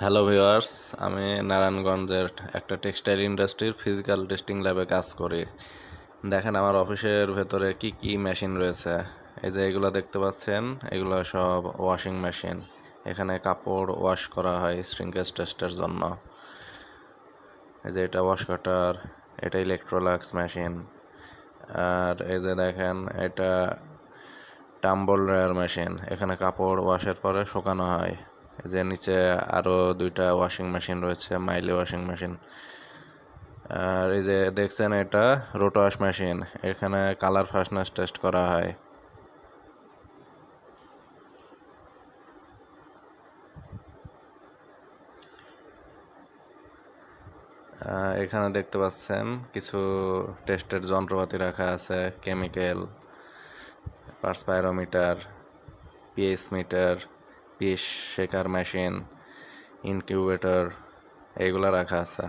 Hello viewers, আমি নারায়ণগঞ্জের একটা টেক্সটাইল ইন্ডাস্ট্রির ফিজিক্যাল টেস্টিং ল্যাবে কাজ করি। দেখেন আমার অফিসের ভেতরে কি কি মেশিন রয়েছে। এই যে এগুলো দেখতে পাচ্ছেন, এগুলো সব ওয়াশিং মেশিন। এখানে কাপড় ওয়াশ করা হয় শ্রিঙ্কেজ টেস্টের জন্য। এই যে এটা ওয়াশ কাটার, এটা ইলেকট্রোলাক্স মেশিন। আর এই যে দেখেন এটা টাম্বল ড্রায়ার মেশিন। এখানে কাপড় ওয়াশের পরে শুকানো হয়। এই যে নিচে আরও দুইটা ওয়াশিং মেশিন রয়েছে, মাইলি ওয়াশিং মেশিন। আর এই যে দেখছেন এটা রোটো ওয়াশ মেশিন। এখানে কালার ফাস্টনেস টেস্ট করা হয়। এখানে দেখতে পাচ্ছেন কিছু টেস্টের যন্ত্রপাতি রাখা আছে, কেমিক্যাল, পার্সপাইরোমিটার, pH meter, pH shaker machine, incubator, এইগুলা রাখা আছে।